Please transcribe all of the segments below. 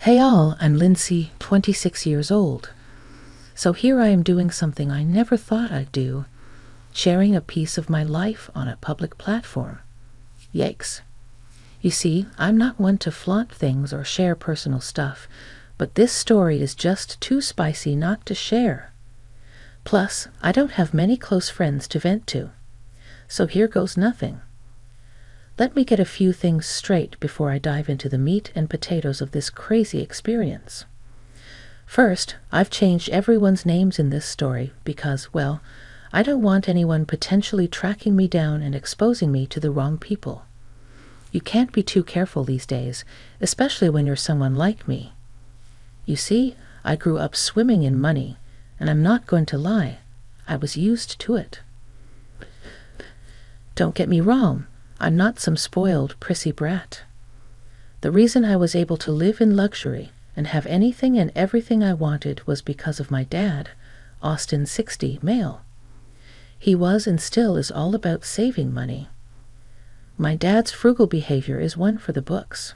Hey all, I'm Lindsay, 26 years old. So here I am doing something I never thought I'd do, sharing a piece of my life on a public platform. Yikes. You see, I'm not one to flaunt things or share personal stuff, but this story is just too spicy not to share. Plus, I don't have many close friends to vent to. So here goes nothing. Let me get a few things straight before I dive into the meat and potatoes of this crazy experience. First, I've changed everyone's names in this story because, well, I don't want anyone potentially tracking me down and exposing me to the wrong people. You can't be too careful these days, especially when you're someone like me. You see, I grew up swimming in money, and I'm not going to lie, I was used to it. Don't get me wrong, I'm not some spoiled, prissy brat. The reason I was able to live in luxury and have anything and everything I wanted was because of my dad, Austin 60, male. He was and still is all about saving money. My dad's frugal behavior is one for the books.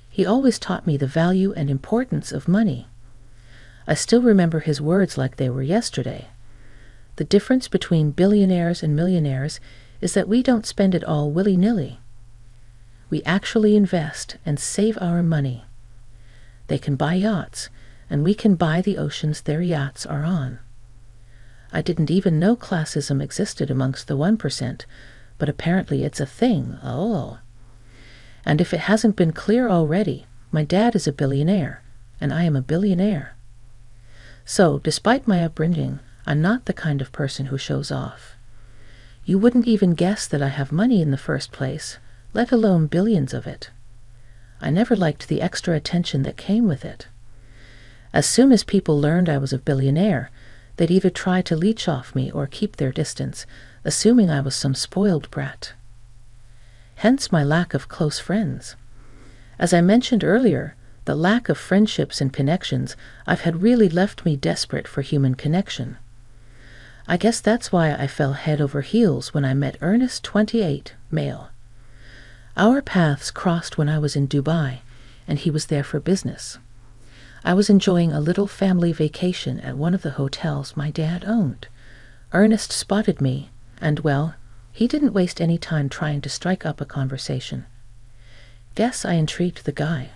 He always taught me the value and importance of money. I still remember his words like they were yesterday. The difference between billionaires and millionaires is that we don't spend it all willy-nilly. We actually invest and save our money. They can buy yachts, and we can buy the oceans their yachts are on. I didn't even know classism existed amongst the 1%, but apparently it's a thing. Oh. And if it hasn't been clear already, my dad is a billionaire, and I am a billionaire. So, despite my upbringing, I'm not the kind of person who shows off. You wouldn't even guess that I have money in the first place, let alone billions of it. I never liked the extra attention that came with it. As soon as people learned I was a billionaire, they'd either try to leech off me or keep their distance, assuming I was some spoiled brat. Hence my lack of close friends. As I mentioned earlier, the lack of friendships and connections I've had really left me desperate for human connection. I guess that's why I fell head over heels when I met Ernest, 28, male. Our paths crossed when I was in Dubai, and he was there for business. I was enjoying a little family vacation at one of the hotels my dad owned. Ernest spotted me, and, well, he didn't waste any time trying to strike up a conversation. Guess I intrigued the guy.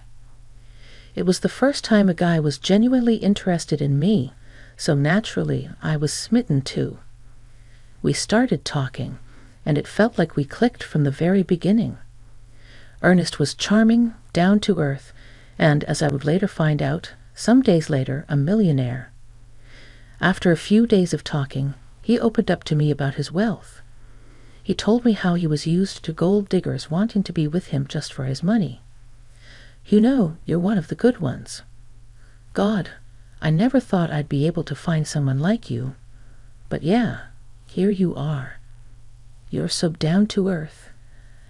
It was the first time a guy was genuinely interested in me, so naturally I was smitten too. We started talking, and it felt like we clicked from the very beginning. Ernest was charming, down to earth, and, as I would later find out, some days later, a millionaire. After a few days of talking, he opened up to me about his wealth. He told me how he was used to gold diggers wanting to be with him just for his money. You know, you're one of the good ones. God, I never thought I'd be able to find someone like you. But yeah, here you are. You're so down to earth,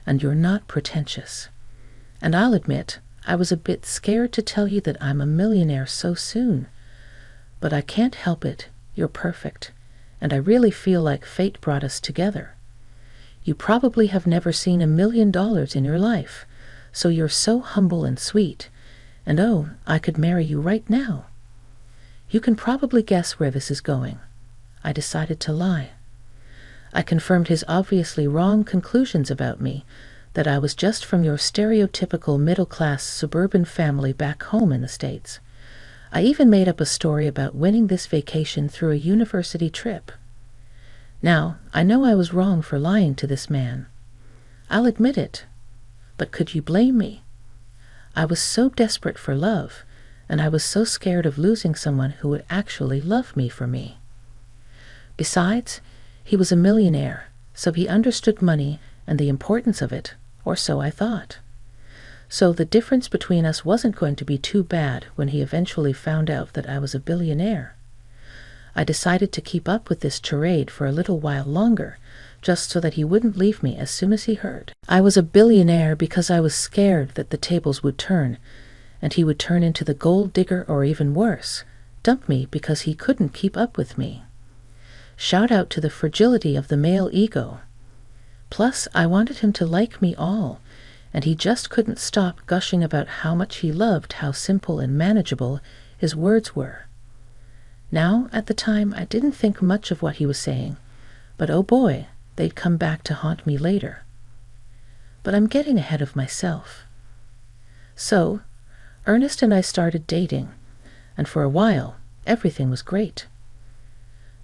and you're not pretentious. And I'll admit, I was a bit scared to tell you that I'm a millionaire so soon. But I can't help it, you're perfect, and I really feel like fate brought us together. You probably have never seen $1 million in your life, so you're so humble and sweet, and oh, I could marry you right now. You can probably guess where this is going. I decided to lie. I confirmed his obviously wrong conclusions about me, that I was just from your stereotypical middle-class suburban family back home in the States. I even made up a story about winning this vacation through a university trip. Now, I know I was wrong for lying to this man. I'll admit it. But could you blame me? I was so desperate for love, and I was so scared of losing someone who would actually love me for me. Besides, he was a millionaire, so he understood money and the importance of it, or so I thought. So the difference between us wasn't going to be too bad when he eventually found out that I was a billionaire. I decided to keep up with this charade for a little while longer, just so that he wouldn't leave me as soon as he heard I was a billionaire because I was scared that the tables would turn, and he would turn into the gold digger or even worse, dump me because he couldn't keep up with me. Shout out to the fragility of the male ego. Plus, I wanted him to like me all, and he just couldn't stop gushing about how much he loved how simple and manageable his words were. Now, at the time, I didn't think much of what he was saying, but oh boy, they'd come back to haunt me later. But I'm getting ahead of myself. So, Ernest and I started dating, and for a while, everything was great.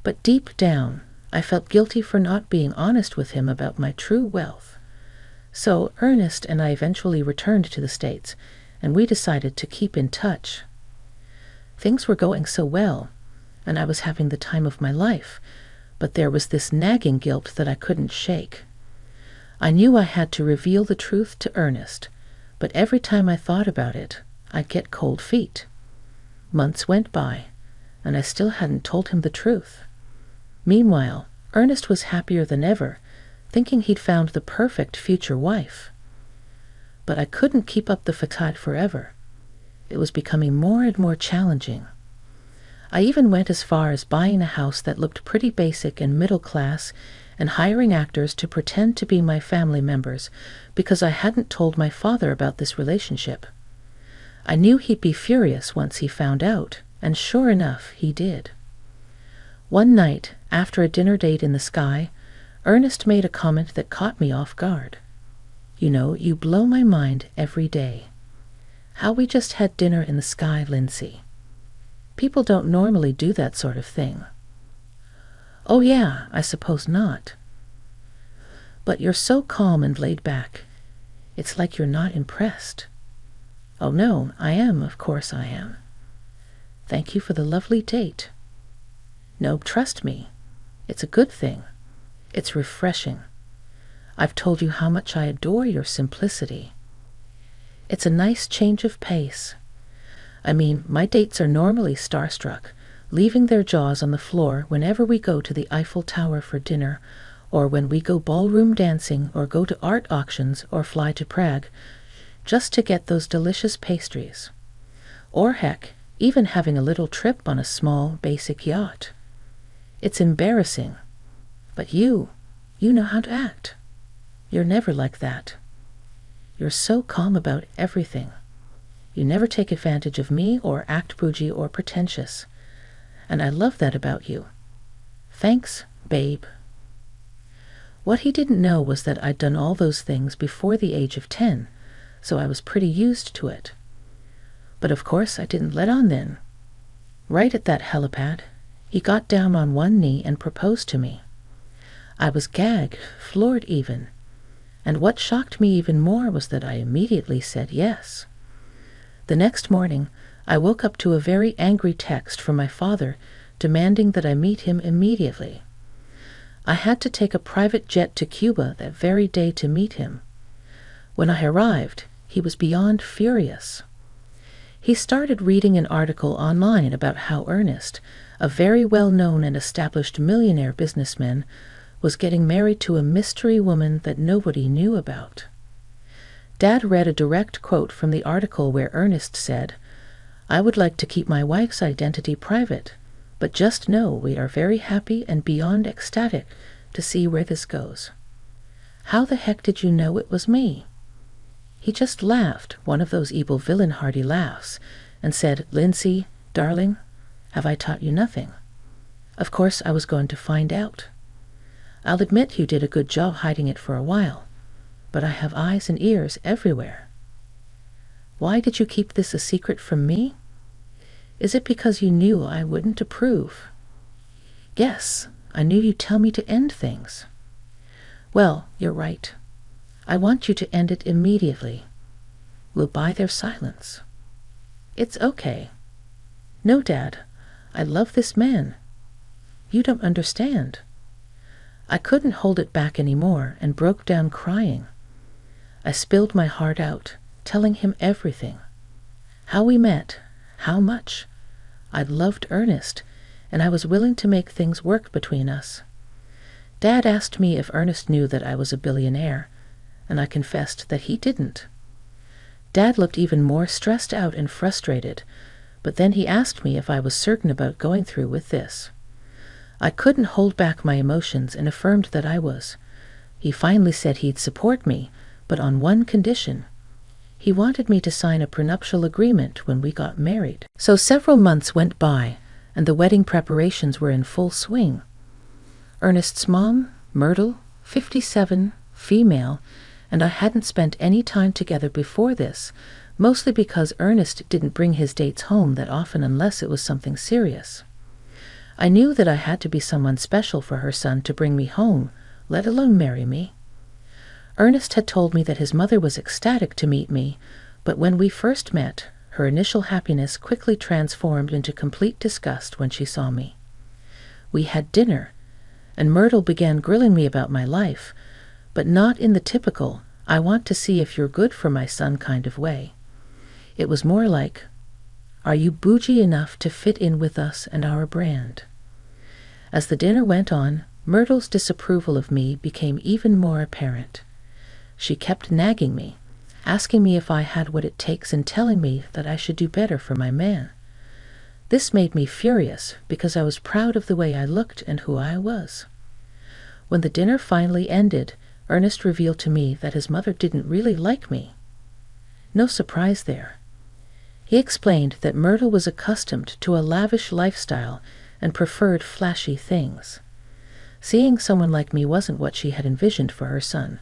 But deep down, I felt guilty for not being honest with him about my true wealth. So Ernest and I eventually returned to the States, and we decided to keep in touch. Things were going so well, and I was having the time of my life, but there was this nagging guilt that I couldn't shake. I knew I had to reveal the truth to Ernest, but every time I thought about it, I'd get cold feet. Months went by, and I still hadn't told him the truth. Meanwhile, Ernest was happier than ever, thinking he'd found the perfect future wife. But I couldn't keep up the facade forever. It was becoming more and more challenging. I even went as far as buying a house that looked pretty basic and middle class and hiring actors to pretend to be my family members because I hadn't told my father about this relationship. I knew he'd be furious once he found out, and sure enough, he did. One night, after a dinner date in the sky, Ernest made a comment that caught me off guard. "You know, you blow my mind every day. How we just had dinner in the sky, Lindsay. People don't normally do that sort of thing." "Oh yeah, I suppose not. But you're so calm and laid back. It's like you're not impressed." "Oh no, I am, of course I am." "Thank you for the lovely date." "No, trust me. It's a good thing. It's refreshing. I've told you how much I adore your simplicity. It's a nice change of pace. I mean, my dates are normally starstruck, leaving their jaws on the floor whenever we go to the Eiffel Tower for dinner, or when we go ballroom dancing or go to art auctions or fly to Prague, just to get those delicious pastries. Or heck, even having a little trip on a small, basic yacht. It's embarrassing. But you know how to act. You're never like that. You're so calm about everything. You never take advantage of me or act bougie or pretentious. And I love that about you. Thanks, babe. What he didn't know was that I'd done all those things before the age of 10, so I was pretty used to it. But of course I didn't let on then. Right at that helipad, he got down on one knee and proposed to me. I was gagged, floored even. And what shocked me even more was that I immediately said yes. The next morning, I woke up to a very angry text from my father demanding that I meet him immediately. I had to take a private jet to Cuba that very day to meet him. When I arrived, he was beyond furious. He started reading an article online about how Ernest, a very well-known and established millionaire businessman, was getting married to a mystery woman that nobody knew about. Dad read a direct quote from the article where Ernest said, "I would like to keep my wife's identity private, but just know we are very happy and beyond ecstatic to see where this goes." "How the heck did you know it was me?" He just laughed, one of those evil villain-hearty laughs, and said, "Lindsay, darling, have I taught you nothing? Of course I was going to find out. I'll admit you did a good job hiding it for a while, but I have eyes and ears everywhere. Why did you keep this a secret from me? Is it because you knew I wouldn't approve?" "Yes, I knew you'd tell me to end things." "Well, you're right. I want you to end it immediately. We'll buy their silence." "It's okay." "No, Dad, I love this man. You don't understand." I couldn't hold it back anymore and broke down crying. I spilled my heart out, telling him everything. How we met, how much. I loved Ernest, and I was willing to make things work between us. Dad asked me if Ernest knew that I was a billionaire, and I confessed that he didn't. Dad looked even more stressed out and frustrated, but then he asked me if I was certain about going through with this. I couldn't hold back my emotions and affirmed that I was. He finally said he'd support me, but on one condition. He wanted me to sign a prenuptial agreement when we got married. So several months went by, and the wedding preparations were in full swing. Ernest's mom, Myrtle, 57, female, and I hadn't spent any time together before this, mostly because Ernest didn't bring his dates home that often unless it was something serious. I knew that I had to be someone special for her son to bring me home, let alone marry me. Ernest had told me that his mother was ecstatic to meet me, but when we first met, her initial happiness quickly transformed into complete disgust when she saw me. We had dinner, and Myrtle began grilling me about my life, but not in the typical, I want to see if you're good for my son kind of way. It was more like, are you bougie enough to fit in with us and our brand? As the dinner went on, Myrtle's disapproval of me became even more apparent. She kept nagging me, asking me if I had what it takes and telling me that I should do better for my man. This made me furious because I was proud of the way I looked and who I was. When the dinner finally ended, Ernest revealed to me that his mother didn't really like me. No surprise there. He explained that Myrtle was accustomed to a lavish lifestyle and preferred flashy things. Seeing someone like me wasn't what she had envisioned for her son.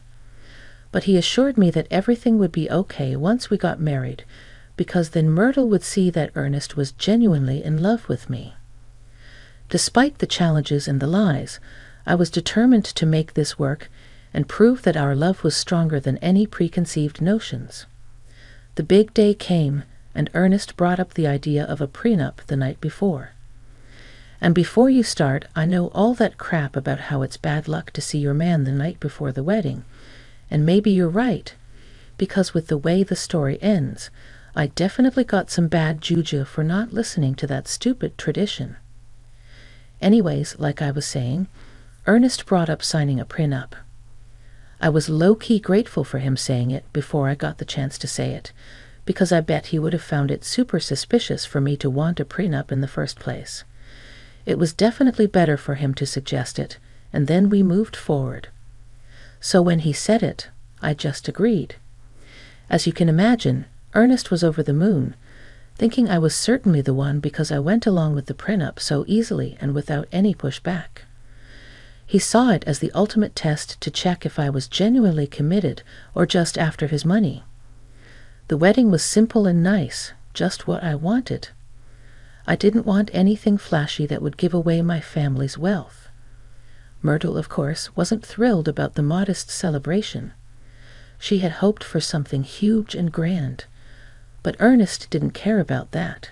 But he assured me that everything would be okay once we got married, because then Myrtle would see that Ernest was genuinely in love with me. Despite the challenges and the lies, I was determined to make this work and prove that our love was stronger than any preconceived notions. The big day came, and Ernest brought up the idea of a prenup the night before. And before you start, I know all that crap about how it's bad luck to see your man the night before the wedding, and maybe you're right, because with the way the story ends, I definitely got some bad juju for not listening to that stupid tradition. Anyways, like I was saying, Ernest brought up signing a prenup. I was low-key grateful for him saying it before I got the chance to say it, because I bet he would have found it super suspicious for me to want a prenup in the first place. It was definitely better for him to suggest it, and then we moved forward. So when he said it, I just agreed. As you can imagine, Ernest was over the moon, thinking I was certainly the one because I went along with the prenup so easily and without any pushback. He saw it as the ultimate test to check if I was genuinely committed or just after his money. The wedding was simple and nice, just what I wanted. I didn't want anything flashy that would give away my family's wealth. Myrtle, of course, wasn't thrilled about the modest celebration. She had hoped for something huge and grand, but Ernest didn't care about that.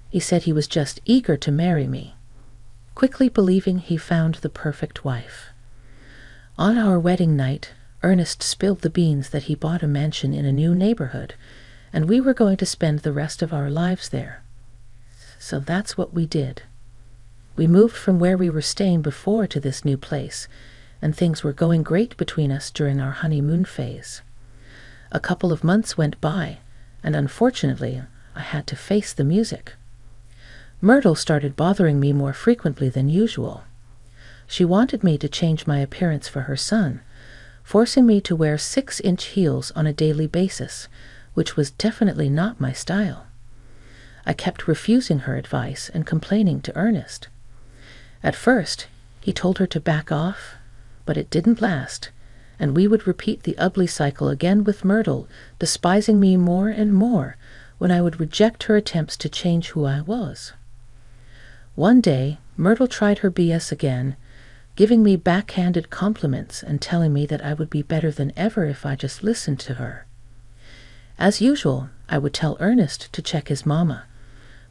He said he was just eager to marry me, quickly believing he found the perfect wife. On our wedding night, Ernest spilled the beans that he bought a mansion in a new neighborhood, and we were going to spend the rest of our lives there. So that's what we did. We moved from where we were staying before to this new place, and things were going great between us during our honeymoon phase. A couple of months went by, and unfortunately, I had to face the music. Myrtle started bothering me more frequently than usual. She wanted me to change my appearance for her son, forcing me to wear 6-inch heels on a daily basis, which was definitely not my style. I kept refusing her advice and complaining to Ernest. At first, he told her to back off, but it didn't last, and we would repeat the ugly cycle again with Myrtle, despising me more and more when I would reject her attempts to change who I was. One day, Myrtle tried her BS again, giving me backhanded compliments and telling me that I would be better than ever if I just listened to her. As usual, I would tell Ernest to check his mama,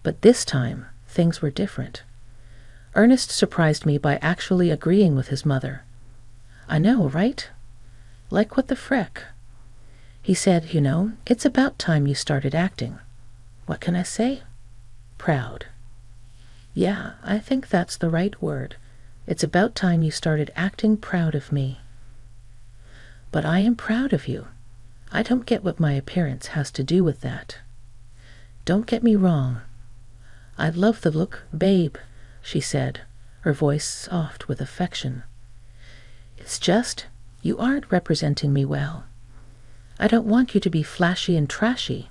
but this time, things were different. Ernest surprised me by actually agreeing with his mother. I know, right? Like what the frick? He said, it's about time you started acting. What can I say? Proud. Yeah, I think that's the right word. It's about time you started acting proud of me. But I am proud of you. I don't get what my appearance has to do with that. Don't get me wrong. I love the look, babe, she said, her voice soft with affection. It's just, you aren't representing me well. I don't want you to be flashy and trashy,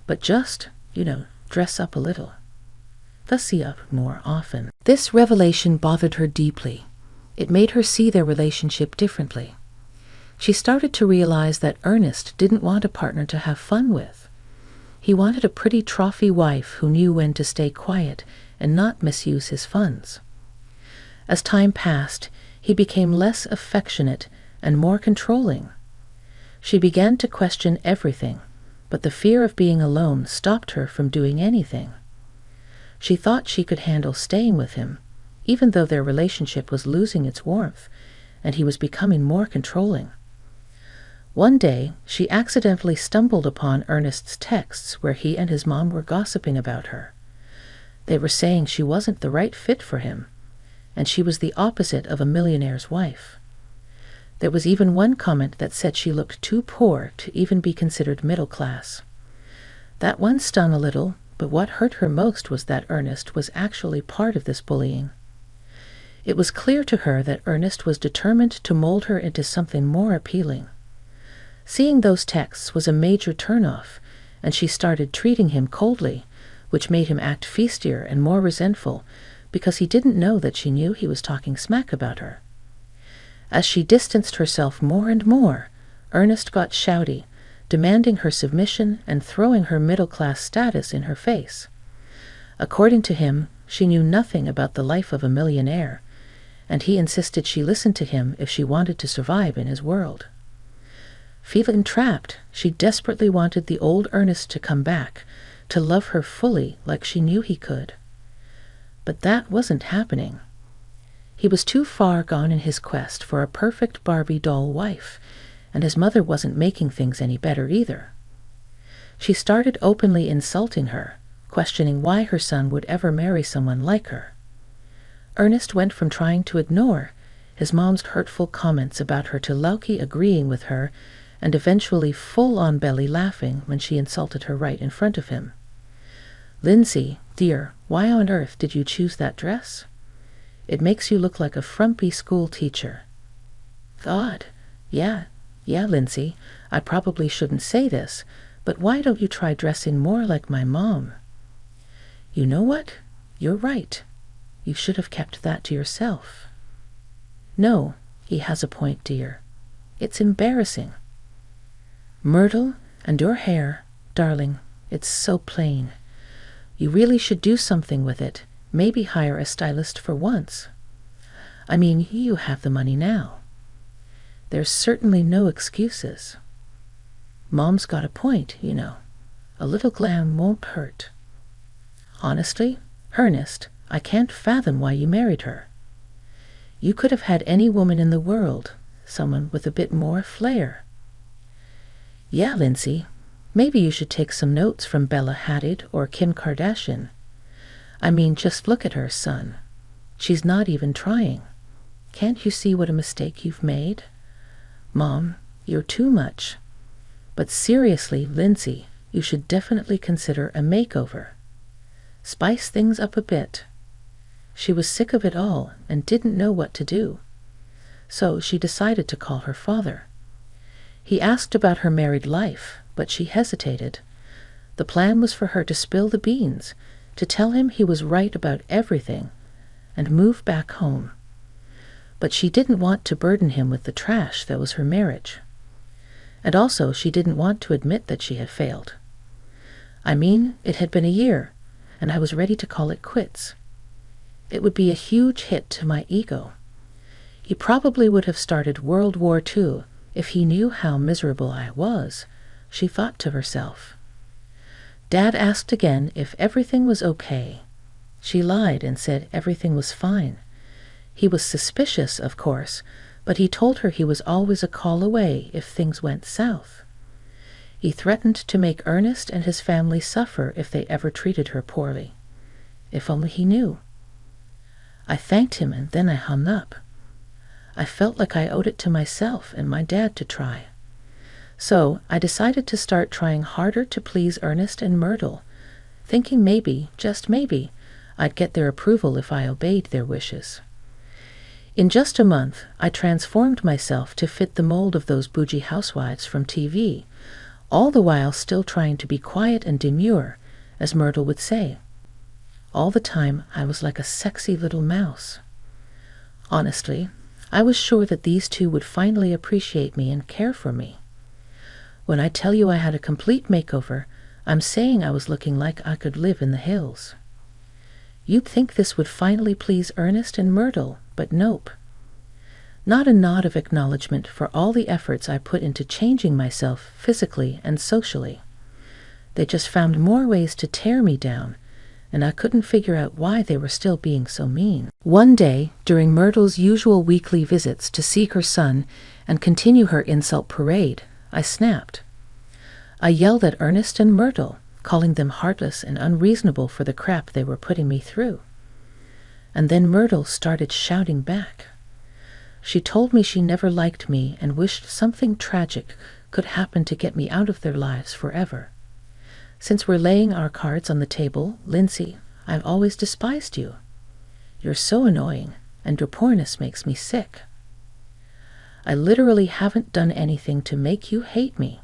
but just, dress up a little. Fussy up more often." This revelation bothered her deeply. It made her see their relationship differently. She started to realize that Ernest didn't want a partner to have fun with. He wanted a pretty trophy wife who knew when to stay quiet and not misuse his funds. As time passed, he became less affectionate and more controlling. She began to question everything, but the fear of being alone stopped her from doing anything. She thought she could handle staying with him, even though their relationship was losing its warmth, and he was becoming more controlling. One day, she accidentally stumbled upon Ernest's texts where he and his mom were gossiping about her. They were saying she wasn't the right fit for him, and she was the opposite of a millionaire's wife. There was even one comment that said she looked too poor to even be considered middle class. That one stung a little, but what hurt her most was that Ernest was actually part of this bullying. It was clear to her that Ernest was determined to mold her into something more appealing. Seeing those texts was a major turnoff, and she started treating him coldly, which made him act feastier and more resentful because he didn't know that she knew he was talking smack about her. As she distanced herself more and more, Ernest got shouty, demanding her submission and throwing her middle-class status in her face. According to him, she knew nothing about the life of a millionaire, and he insisted she listen to him if she wanted to survive in his world. Feeling trapped, she desperately wanted the old Ernest to come back, to love her fully like she knew he could. But that wasn't happening. He was too far gone in his quest for a perfect Barbie doll wife, and his mother wasn't making things any better either. She started openly insulting her, questioning why her son would ever marry someone like her. Ernest went from trying to ignore his mom's hurtful comments about her to low-key agreeing with her and eventually full-on belly laughing when she insulted her right in front of him. "Lindsay, dear, why on earth did you choose that dress? It makes you look like a frumpy school teacher." "God, yeah, Lindsay, I probably shouldn't say this, but why don't you try dressing more like my mom?" "You know what? You're right. You should have kept that to yourself." "No, he has a point, dear. It's embarrassing." "Myrtle, and your hair, darling, it's so plain. You really should do something with it, maybe hire a stylist for once. I mean, you have the money now. There's certainly no excuses. Mom's got a point, A little glam won't hurt. Honestly, Ernest, I can't fathom why you married her. You could have had any woman in the world, someone with a bit more flair." "Yeah, Lindsay, maybe you should take some notes from Bella Hadid or Kim Kardashian. I mean, just look at her, son. She's not even trying. Can't you see what a mistake you've made? Mom, you're too much. But seriously, Lindsay, you should definitely consider a makeover. Spice things up a bit." She was sick of it all and didn't know what to do. So she decided to call her father. He asked about her married life, but she hesitated. The plan was for her to spill the beans, to tell him he was right about everything, and move back home. But she didn't want to burden him with the trash that was her marriage. And also she didn't want to admit that she had failed. "I mean, it had been a year, and I was ready to call it quits. It would be a huge hit to my ego. He probably would have started World War II if he knew how miserable I was," she thought to herself. Dad asked again if everything was okay. She lied and said everything was fine. He was suspicious, of course, but he told her he was always a call away if things went south. He threatened to make Ernest and his family suffer if they ever treated her poorly. If only he knew. I thanked him and then I hung up. I felt like I owed it to myself and my dad to try. So I decided to start trying harder to please Ernest and Myrtle, thinking maybe, just maybe, I'd get their approval if I obeyed their wishes. In just a month, I transformed myself to fit the mold of those bougie housewives from TV, all the while still trying to be quiet and demure, as Myrtle would say. All the time, I was like a sexy little mouse. Honestly, I was sure that these two would finally appreciate me and care for me. When I tell you I had a complete makeover, I'm saying I was looking like I could live in the hills. You'd think this would finally please Ernest and Myrtle, but nope. Not a nod of acknowledgement for all the efforts I put into changing myself physically and socially. They just found more ways to tear me down, and I couldn't figure out why they were still being so mean. One day, during Myrtle's usual weekly visits to see her son and continue her insult parade, I snapped. I yelled at Ernest and Myrtle, calling them heartless and unreasonable for the crap they were putting me through. And then Myrtle started shouting back. She told me she never liked me and wished something tragic could happen to get me out of their lives forever. Since we're laying our cards on the table, Lindsay, I've always despised you. You're so annoying, and your poorness makes me sick. I literally haven't done anything to make you hate me.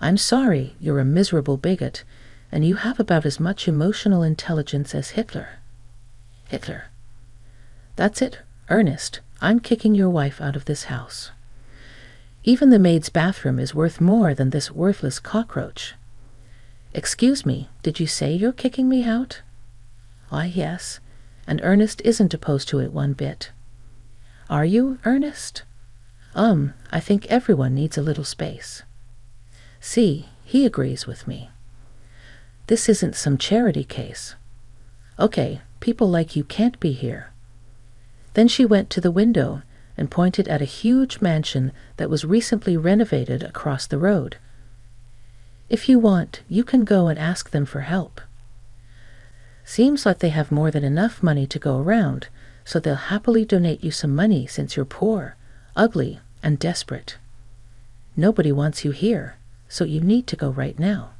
I'm sorry you're a miserable bigot, and you have about as much emotional intelligence as Hitler. Hitler. That's it, Ernest. I'm kicking your wife out of this house. Even the maid's bathroom is worth more than this worthless cockroach. Excuse me, did you say you're kicking me out? Why, yes, and Ernest isn't opposed to it one bit. Are you, Ernest? I think everyone needs a little space. See, he agrees with me. This isn't some charity case. Okay, people like you can't be here. Then she went to the window and pointed at a huge mansion that was recently renovated across the road. If you want, you can go and ask them for help. Seems like they have more than enough money to go around, so they'll happily donate you some money since you're poor, ugly, and desperate. Nobody wants you here, so you need to go right now.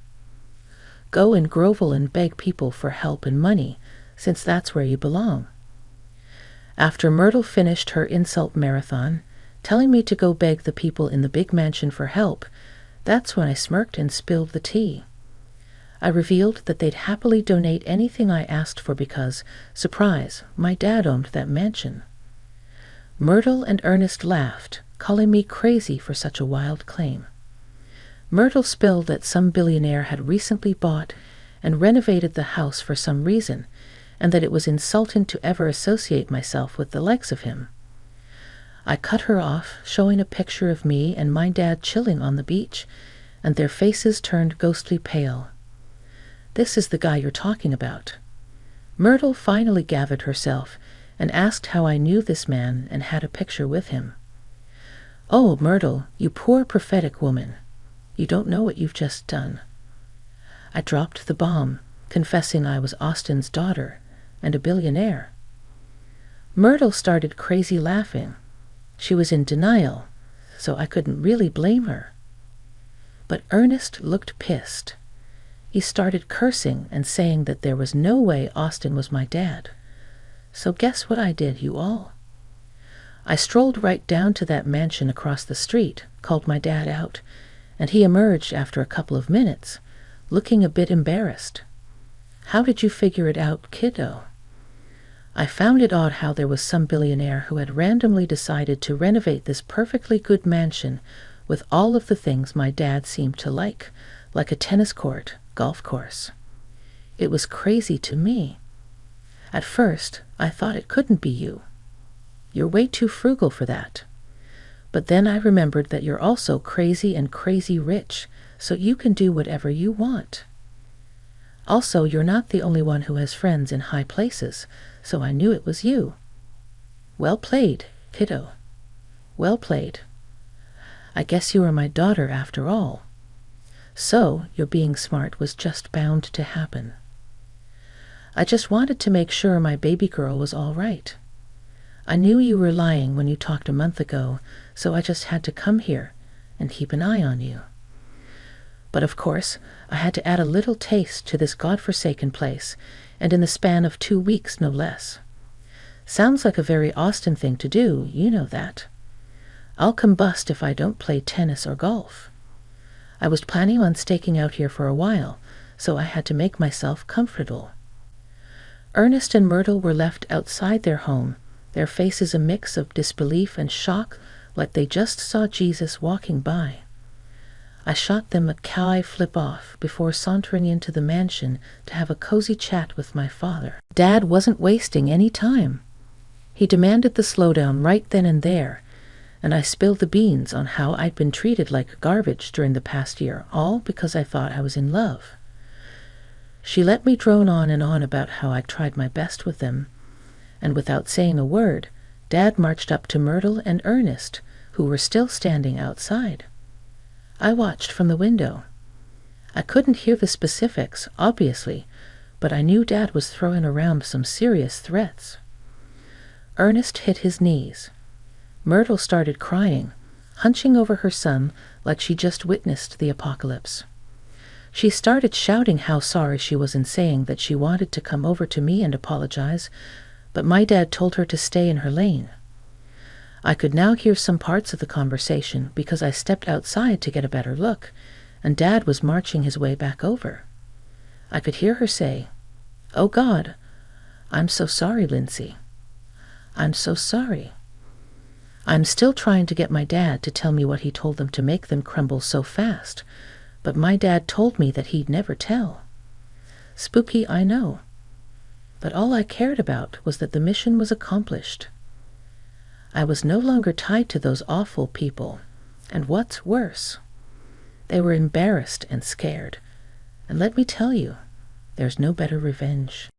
Go and grovel and beg people for help and money, since that's where you belong. After Myrtle finished her insult marathon, telling me to go beg the people in the big mansion for help, that's when I smirked and spilled the tea. I revealed that they'd happily donate anything I asked for because, surprise, my dad owned that mansion. Myrtle and Ernest laughed, calling me crazy for such a wild claim. Myrtle spilled that some billionaire had recently bought and renovated the house for some reason, and that it was insulting to ever associate myself with the likes of him. I cut her off, showing a picture of me and my dad chilling on the beach, and their faces turned ghostly pale. This is the guy you're talking about. Myrtle finally gathered herself and asked how I knew this man and had a picture with him. Oh, Myrtle, you poor prophetic woman. You don't know what you've just done. I dropped the bomb, confessing I was Austin's daughter and a billionaire. Myrtle started crazy laughing. She was in denial, so I couldn't really blame her. But Ernest looked pissed. He started cursing and saying that there was no way Austin was my dad. So guess what I did, you all? I strolled right down to that mansion across the street, called my dad out, and he emerged after a couple of minutes, looking a bit embarrassed. How did you figure it out, kiddo? I found it odd how there was some billionaire who had randomly decided to renovate this perfectly good mansion with all of the things my dad seemed to like a tennis court, golf course. It was crazy to me. At first, I thought it couldn't be you. You're way too frugal for that. But then I remembered that you're also crazy and crazy rich, so you can do whatever you want. Also, you're not the only one who has friends in high places, so I knew it was you. Well played, kiddo. Well played. I guess you are my daughter after all. So, your being smart was just bound to happen. I just wanted to make sure my baby girl was all right. I knew you were lying when you talked a month ago, so I just had to come here and keep an eye on you. But of course, I had to add a little taste to this godforsaken place, and in the span of 2 weeks, no less. Sounds like a very Austen thing to do, you know that. I'll combust if I don't play tennis or golf. I was planning on staking out here for a while, so I had to make myself comfortable. Ernest and Myrtle were left outside their home, their faces a mix of disbelief and shock, like they just saw Jesus walking by. I shot them a coy flip-off before sauntering into the mansion to have a cozy chat with my father. Dad wasn't wasting any time. He demanded the slowdown right then and there, and I spilled the beans on how I'd been treated like garbage during the past year, all because I thought I was in love. She let me drone on and on about how I tried my best with them, and without saying a word, Dad marched up to Myrtle and Ernest, who were still standing outside. I watched from the window. I couldn't hear the specifics, obviously, but I knew Dad was throwing around some serious threats. Ernest hit his knees. Myrtle started crying, hunching over her son like she just witnessed the apocalypse. She started shouting how sorry she was and saying that she wanted to come over to me and apologize, but my dad told her to stay in her lane. I could now hear some parts of the conversation because I stepped outside to get a better look, and Dad was marching his way back over. I could hear her say, "Oh God, I'm so sorry, Lindsay. I'm so sorry." I'm still trying to get my dad to tell me what he told them to make them crumble so fast, but my dad told me that he'd never tell. Spooky, I know. But all I cared about was that the mission was accomplished. I was no longer tied to those awful people, and what's worse, they were embarrassed and scared, and let me tell you, there's no better revenge.